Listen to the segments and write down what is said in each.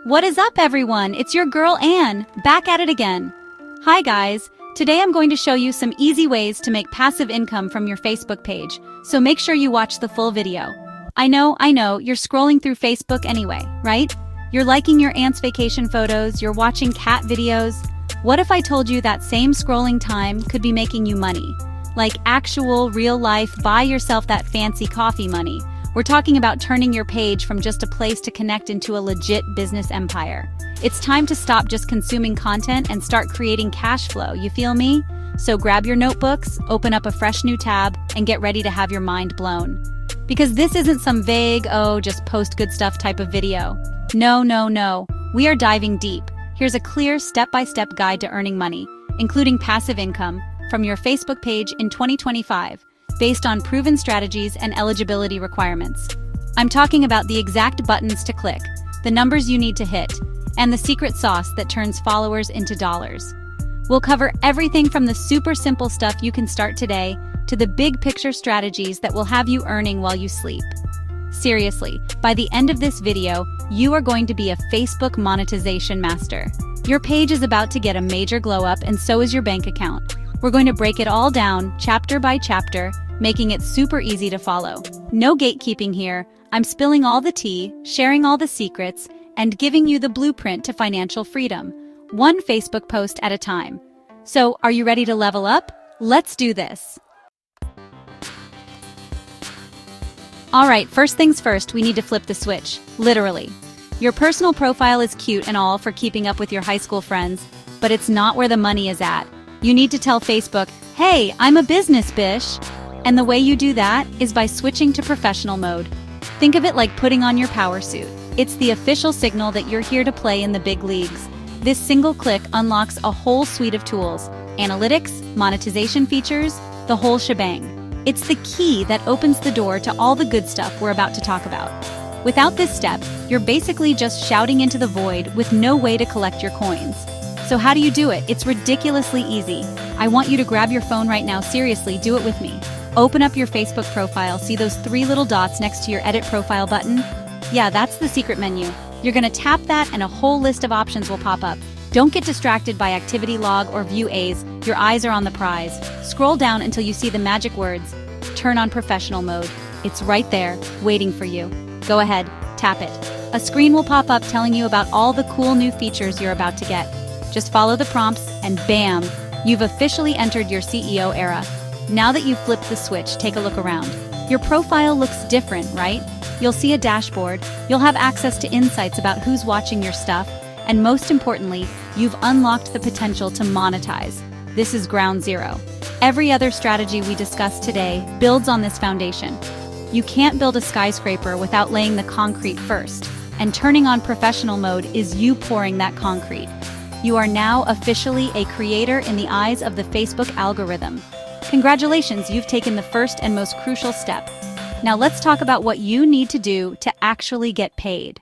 What is up, everyone? It's your girl Anne, back at it again. Hi guys, today I'm going to show you some easy ways to make passive income from your Facebook page, so make sure you watch the full video. I know, you're scrolling through Facebook anyway, right? You're liking your aunt's vacation photos, you're watching cat videos. What if I told you that same scrolling time could be making you money? Like actual, real-life, buy yourself that fancy coffee money. We're talking about turning your page from just a place to connect into a legit business empire. It's time to stop just consuming content and start creating cash flow, you feel me? So grab your notebooks, open up a fresh new tab, and get ready to have your mind blown. Because this isn't some vague, just post good stuff type of video. No. We are diving deep. Here's a clear step-by-step guide to earning money, including passive income, from your Facebook page in 2025. Based on proven strategies and eligibility requirements. I'm talking about the exact buttons to click, the numbers you need to hit, and the secret sauce that turns followers into dollars. We'll cover everything from the super simple stuff you can start today to the big picture strategies that will have you earning while you sleep. Seriously, by the end of this video, you are going to be a Facebook monetization master. Your page is about to get a major glow up, and so is your bank account. We're going to break it all down, chapter by chapter, making it super easy to follow. No gatekeeping here. I'm spilling all the tea, sharing all the secrets, and giving you the blueprint to financial freedom, one Facebook post at a time. So, are you ready to level up? Let's do this. Alright, first things first, we need to flip the switch, literally. Your personal profile is cute and all for keeping up with your high school friends, but it's not where the money is at. You need to tell Facebook, hey, I'm a business bish. And the way you do that is by switching to professional mode. Think of it like putting on your power suit. It's the official signal that you're here to play in the big leagues. This single click unlocks a whole suite of tools, analytics, monetization features, the whole shebang. It's the key that opens the door to all the good stuff we're about to talk about. Without this step, you're basically just shouting into the void with no way to collect your coins. So how do you do it? It's ridiculously easy. I want you to grab your phone right now, seriously, do it with me. Open up your Facebook profile, see those 3 little dots next to your edit profile button? Yeah, that's the secret menu. You're gonna tap that and a whole list of options will pop up. Don't get distracted by activity log or view A's, your eyes are on the prize. Scroll down until you see the magic words, turn on professional mode. It's right there, waiting for you. Go ahead, tap it. A screen will pop up telling you about all the cool new features you're about to get. Just follow the prompts and bam, you've officially entered your CEO era. Now that you've flipped the switch, take a look around. Your profile looks different, right? You'll see a dashboard, you'll have access to insights about who's watching your stuff, and most importantly, you've unlocked the potential to monetize. This is ground zero. Every other strategy we discussed today builds on this foundation. You can't build a skyscraper without laying the concrete first, and turning on professional mode is you pouring that concrete. You are now officially a creator in the eyes of the Facebook algorithm. Congratulations, you've taken the first and most crucial step. Now let's talk about what you need to do to actually get paid.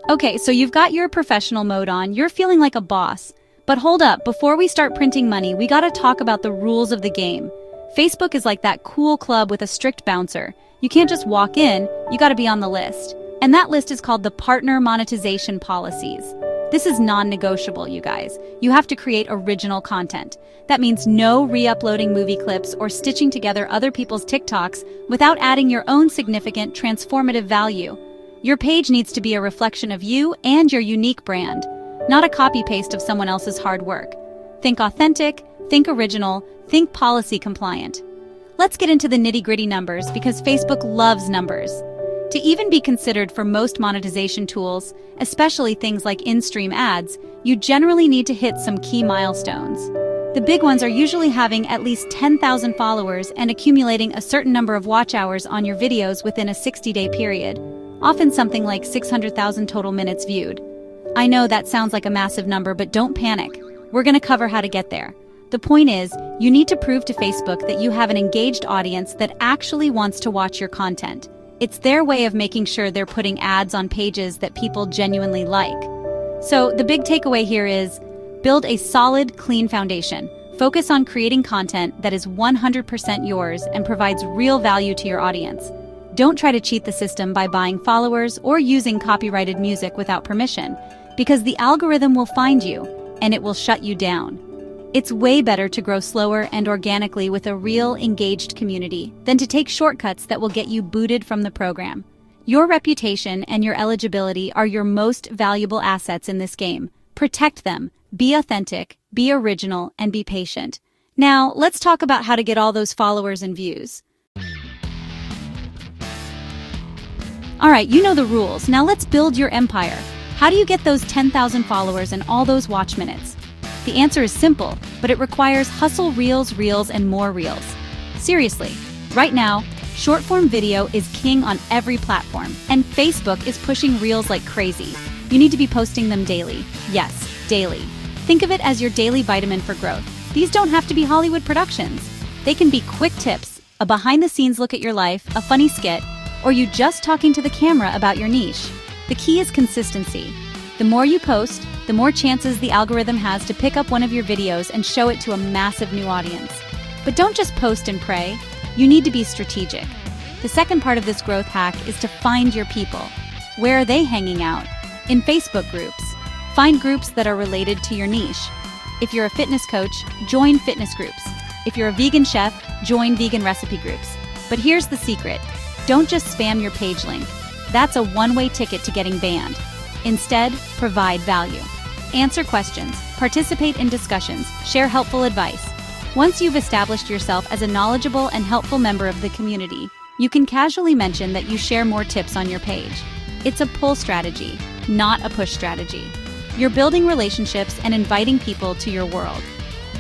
Okay, so you've got your professional mode on, you're feeling like a boss. But hold up, before we start printing money, we gotta talk about the rules of the game. Facebook is like that cool club with a strict bouncer. You can't just walk in, you gotta be on the list. And that list is called the Partner Monetization Policies. This is non-negotiable, you guys. You have to create original content. That means no re-uploading movie clips or stitching together other people's TikToks without adding your own significant transformative value. Your page needs to be a reflection of you and your unique brand, not a copy-paste of someone else's hard work. Think authentic, think original, think policy compliant. Let's get into the nitty-gritty numbers because Facebook loves numbers. To even be considered for most monetization tools, especially things like in-stream ads, you generally need to hit some key milestones. The big ones are usually having at least 10,000 followers and accumulating a certain number of watch hours on your videos within a 60-day period, often something like 600,000 total minutes viewed. I know that sounds like a massive number, but don't panic. We're going to cover how to get there. The point is, you need to prove to Facebook that you have an engaged audience that actually wants to watch your content. It's their way of making sure they're putting ads on pages that people genuinely like. So the big takeaway here is, build a solid, clean foundation. Focus on creating content that is 100% yours and provides real value to your audience. Don't try to cheat the system by buying followers or using copyrighted music without permission, because the algorithm will find you, and it will shut you down. It's way better to grow slower and organically with a real, engaged community than to take shortcuts that will get you booted from the program. Your reputation and your eligibility are your most valuable assets in this game. Protect them, be authentic, be original, and be patient. Now, let's talk about how to get all those followers and views. Alright, you know the rules. Now let's build your empire. How do you get those 10,000 followers and all those watch minutes? The answer is simple, but it requires hustle, reels, and more reels. Seriously, right now, short-form video is king on every platform, and Facebook is pushing reels like crazy. You need to be posting them daily. Yes, daily. Think of it as your daily vitamin for growth. These don't have to be Hollywood productions. They can be quick tips, a behind-the-scenes look at your life, a funny skit, or you just talking to the camera about your niche. The key is consistency. The more you post, the more chances the algorithm has to pick up one of your videos and show it to a massive new audience. But don't just post and pray. You need to be strategic. The second part of this growth hack is to find your people. Where are they hanging out? In Facebook groups. Find groups that are related to your niche. If you're a fitness coach, join fitness groups. If you're a vegan chef, join vegan recipe groups. But here's the secret. Don't just spam your page link. That's a one-way ticket to getting banned. Instead, provide value. Answer questions, participate in discussions, share helpful advice. Once you've established yourself as a knowledgeable and helpful member of the community, you can casually mention that you share more tips on your page. It's a pull strategy, not a push strategy. You're building relationships and inviting people to your world.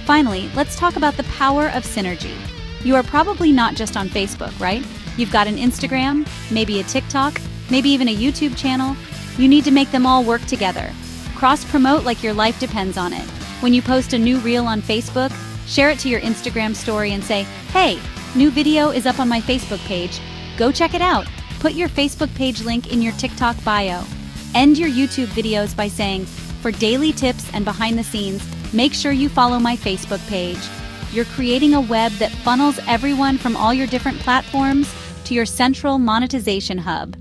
Finally, let's talk about the power of synergy. You are probably not just on Facebook, right? You've got an Instagram, maybe a TikTok, maybe even a YouTube channel. You need to make them all work together. Cross-promote like your life depends on it. When you post a new reel on Facebook, share it to your Instagram story and say, "Hey, new video is up on my Facebook page. Go check it out." Put your Facebook page link in your TikTok bio. End your YouTube videos by saying, "For daily tips and behind the scenes, make sure you follow my Facebook page." You're creating a web that funnels everyone from all your different platforms to your central monetization hub,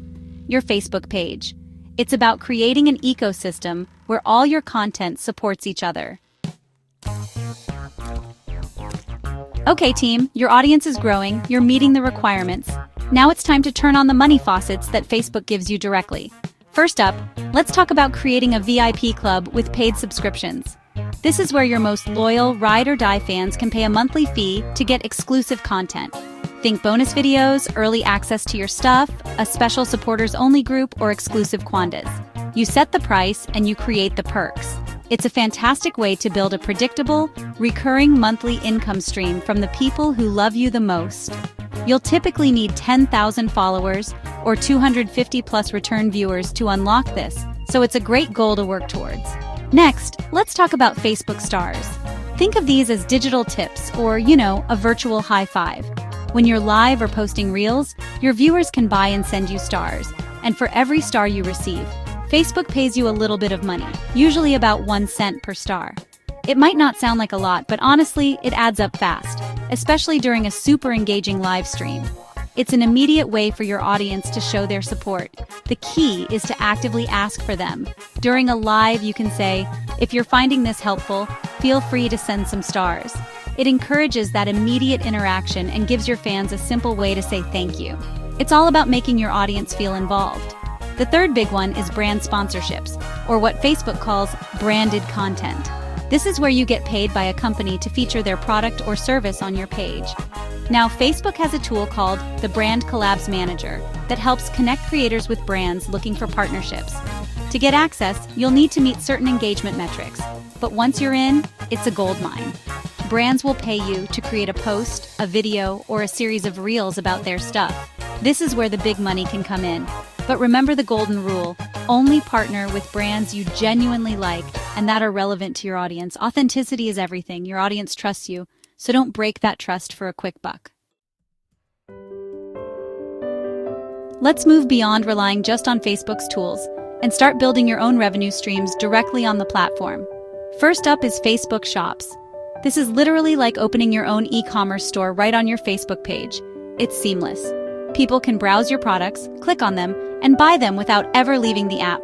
your Facebook page. It's about creating an ecosystem where all your content supports each other. Okay, team, your audience is growing, you're meeting the requirements. Now it's time to turn on the money faucets that Facebook gives you directly. First up, let's talk about creating a VIP club with paid subscriptions. This is where your most loyal ride or die fans can pay a monthly fee to get exclusive content. Think bonus videos, early access to your stuff, a special supporters-only group, or exclusive Quandas. You set the price and you create the perks. It's a fantastic way to build a predictable, recurring monthly income stream from the people who love you the most. You'll typically need 10,000 followers or 250 plus return viewers to unlock this, so it's a great goal to work towards. Next, let's talk about Facebook stars. Think of these as digital tips or, a virtual high five. When you're live or posting reels, your viewers can buy and send you stars. And for every star you receive, Facebook pays you a little bit of money, usually about 1 cent per star. It might not sound like a lot, but honestly, it adds up fast, especially during a super engaging live stream. It's an immediate way for your audience to show their support. The key is to actively ask for them. During a live, you can say, "If you're finding this helpful, feel free to send some stars." It encourages that immediate interaction and gives your fans a simple way to say thank you. It's all about making your audience feel involved. The third big one is brand sponsorships, or what Facebook calls branded content. This is where you get paid by a company to feature their product or service on your page. Now, Facebook has a tool called the Brand Collabs Manager that helps connect creators with brands looking for partnerships. To get access, you'll need to meet certain engagement metrics, but once you're in, it's a goldmine. Brands will pay you to create a post, a video, or a series of reels about their stuff. This is where the big money can come in. But remember the golden rule: only partner with brands you genuinely like and that are relevant to your audience. Authenticity is everything. Your audience trusts you, so don't break that trust for a quick buck. Let's move beyond relying just on Facebook's tools and start building your own revenue streams directly on the platform. First up is Facebook Shops. This is literally like opening your own e-commerce store right on your Facebook page. It's seamless. People can browse your products, click on them, and buy them without ever leaving the app.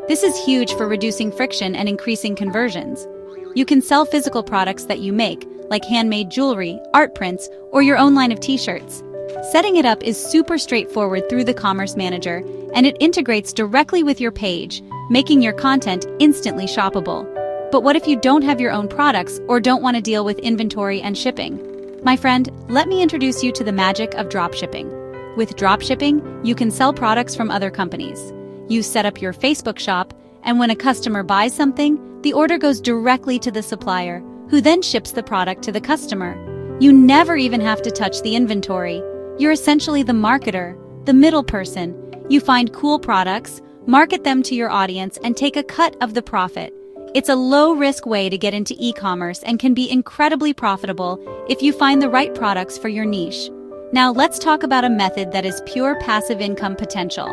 This is huge for reducing friction and increasing conversions. You can sell physical products that you make, like handmade jewelry, art prints, or your own line of t-shirts. Setting it up is super straightforward through the Commerce Manager, and it integrates directly with your page, making your content instantly shoppable. But what if you don't have your own products or don't want to deal with inventory and shipping? My friend, let me introduce you to the magic of dropshipping. With dropshipping, you can sell products from other companies. You set up your Facebook shop, and when a customer buys something, the order goes directly to the supplier, who then ships the product to the customer. You never even have to touch the inventory. You're essentially the marketer, the middle person. You find cool products, market them to your audience, and take a cut of the profit. It's a low-risk way to get into e-commerce and can be incredibly profitable if you find the right products for your niche. Now let's talk about a method that is pure passive income potential.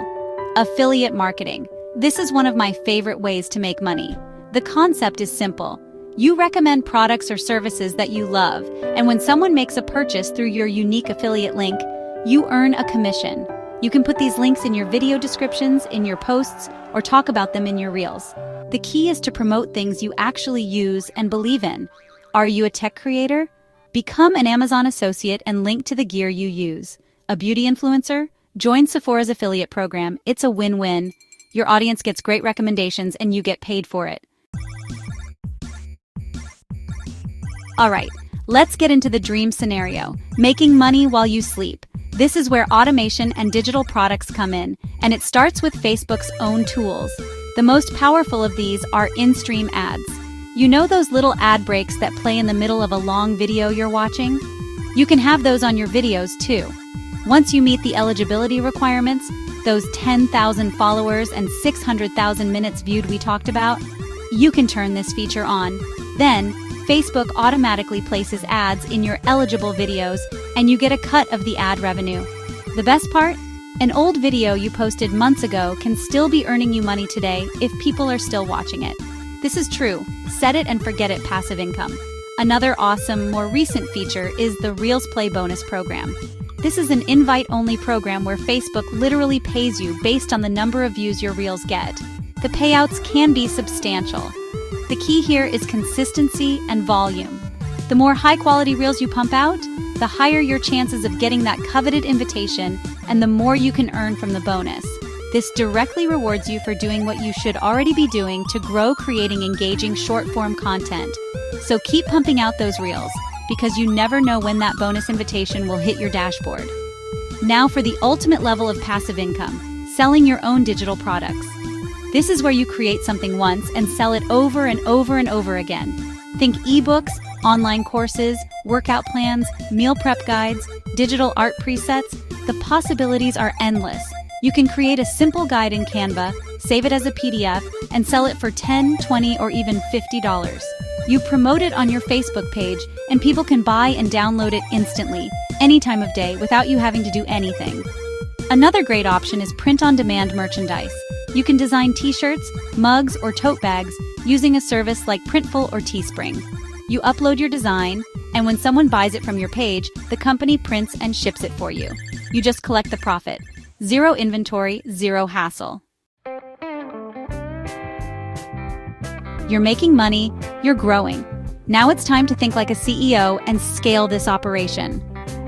Affiliate marketing. This is one of my favorite ways to make money. The concept is simple. You recommend products or services that you love, and when someone makes a purchase through your unique affiliate link, you earn a commission. You can put these links in your video descriptions, in your posts, or talk about them in your reels. The key is to promote things you actually use and believe in. Are you a tech creator? Become an Amazon associate and link to the gear you use. A beauty influencer? Join Sephora's affiliate program. It's a win-win. Your audience gets great recommendations and you get paid for it. All right, let's get into the dream scenario, making money while you sleep. This is where automation and digital products come in, and it starts with Facebook's own tools. The most powerful of these are in-stream ads. You know those little ad breaks that play in the middle of a long video you're watching? You can have those on your videos too. Once you meet the eligibility requirements, those 10,000 followers and 600,000 minutes viewed we talked about, you can turn this feature on. Then, Facebook automatically places ads in your eligible videos, and you get a cut of the ad revenue. The best part? An old video you posted months ago can still be earning you money today if people are still watching it. This is true. Set it and forget it passive income. Another awesome, more recent feature is the Reels Play Bonus program. This is an invite-only program where Facebook literally pays you based on the number of views your Reels get. The payouts can be substantial. The key here is consistency and volume. The more high-quality Reels you pump out, the higher your chances of getting that coveted invitation and the more you can earn from the bonus. This directly rewards you for doing what you should already be doing to grow creating engaging short-form content. So keep pumping out those Reels, because you never know when that bonus invitation will hit your dashboard. Now for the ultimate level of passive income, selling your own digital products. This is where you create something once and sell it over and over and over again. Think ebooks, online courses, workout plans, meal prep guides, digital art presets. The possibilities are endless. You can create a simple guide in Canva, save it as a PDF, and sell it for $10, $20, or even $50. You promote it on your Facebook page, and people can buy and download it instantly, any time of day, without you having to do anything. Another great option is print-on-demand merchandise. You can design t-shirts, mugs, or tote bags using a service like Printful or Teespring. You upload your design, and when someone buys it from your page, the company prints and ships it for you. You just collect the profit. Zero inventory, zero hassle. You're making money, you're growing. Now it's time to think like a CEO and scale this operation.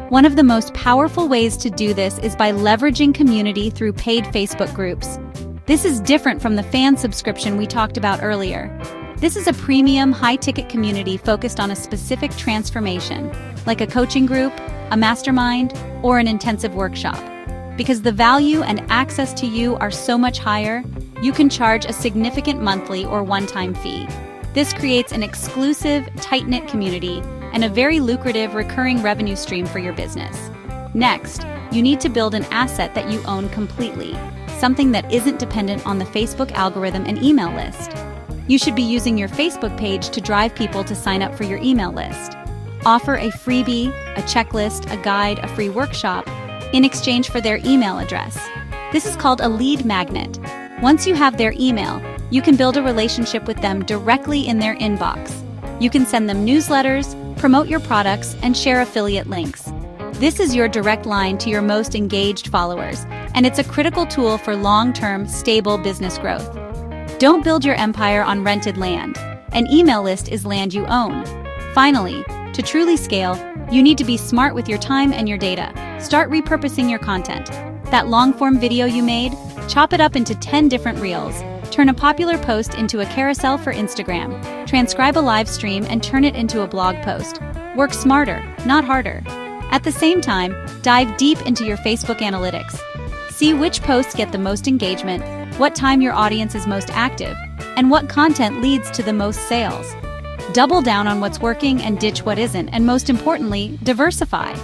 One of the most powerful ways to do this is by leveraging community through paid Facebook groups. This is different from the fan subscription we talked about earlier. This is a premium, high-ticket community focused on a specific transformation, like a coaching group, a mastermind, or an intensive workshop. Because the value and access to you are so much higher, you can charge a significant monthly or one-time fee. This creates an exclusive, tight-knit community and a very lucrative recurring revenue stream for your business. Next, you need to build an asset that you own completely, something that isn't dependent on the Facebook algorithm and email list. You should be using your Facebook page to drive people to sign up for your email list. Offer a freebie, a checklist, a guide, a free workshop in exchange for their email address. This is called a lead magnet. Once you have their email, you can build a relationship with them directly in their inbox. You can send them newsletters, promote your products, and share affiliate links. This is your direct line to your most engaged followers, and it's a critical tool for long-term, stable business growth. Don't build your empire on rented land. An email list is land you own. Finally, to truly scale, you need to be smart with your time and your data. Start repurposing your content. That long-form video you made, chop it up into 10 different reels. Turn a popular post into a carousel for Instagram. Transcribe a live stream and turn it into a blog post. Work smarter, not harder. At the same time, dive deep into your Facebook analytics. See which posts get the most engagement, what time your audience is most active, and what content leads to the most sales. Double down on what's working and ditch what isn't, and most importantly, diversify.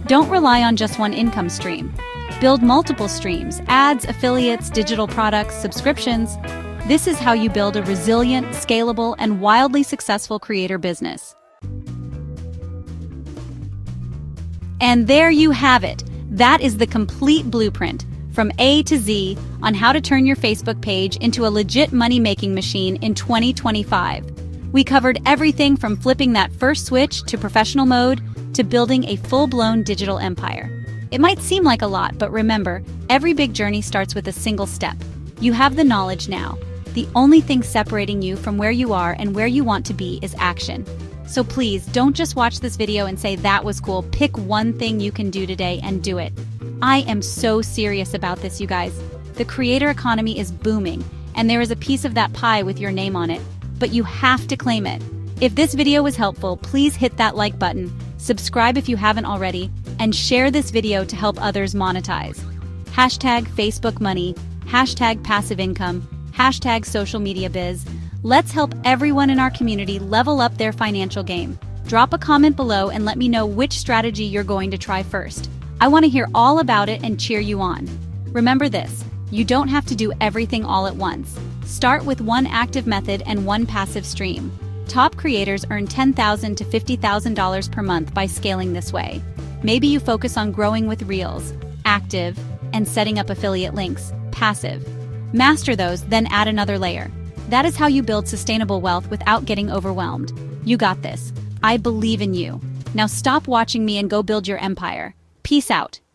Don't rely on just one income stream. Build multiple streams: ads, affiliates, digital products, subscriptions. This is how you build a resilient, scalable, and wildly successful creator business. And there you have it. That is the complete blueprint, from A to Z, on how to turn your Facebook page into a legit money-making machine in 2025. We covered everything from flipping that first switch to professional mode to building a full-blown digital empire. It might seem like a lot, but remember, every big journey starts with a single step. You have the knowledge now. The only thing separating you from where you are and where you want to be is action. So please, don't just watch this video and say that was cool. Pick one thing you can do today and do it. I am so serious about this, you guys. The creator economy is booming, and there is a piece of that pie with your name on it, but you have to claim it. If this video was helpful, please hit that like button, subscribe if you haven't already, and share this video to help others monetize. Hashtag Facebook money, hashtag passive income, hashtag social media biz. Let's help everyone in our community level up their financial game. Drop a comment below and let me know which strategy you're going to try first. I want to hear all about it and cheer you on. Remember this, you don't have to do everything all at once. Start with one active method and one passive stream. Top creators earn $10,000 to $50,000 per month by scaling this way. Maybe you focus on growing with Reels, active, and setting up affiliate links, passive. Master those, then add another layer. That is how you build sustainable wealth without getting overwhelmed. You got this. I believe in you. Now stop watching me and go build your empire. Peace out.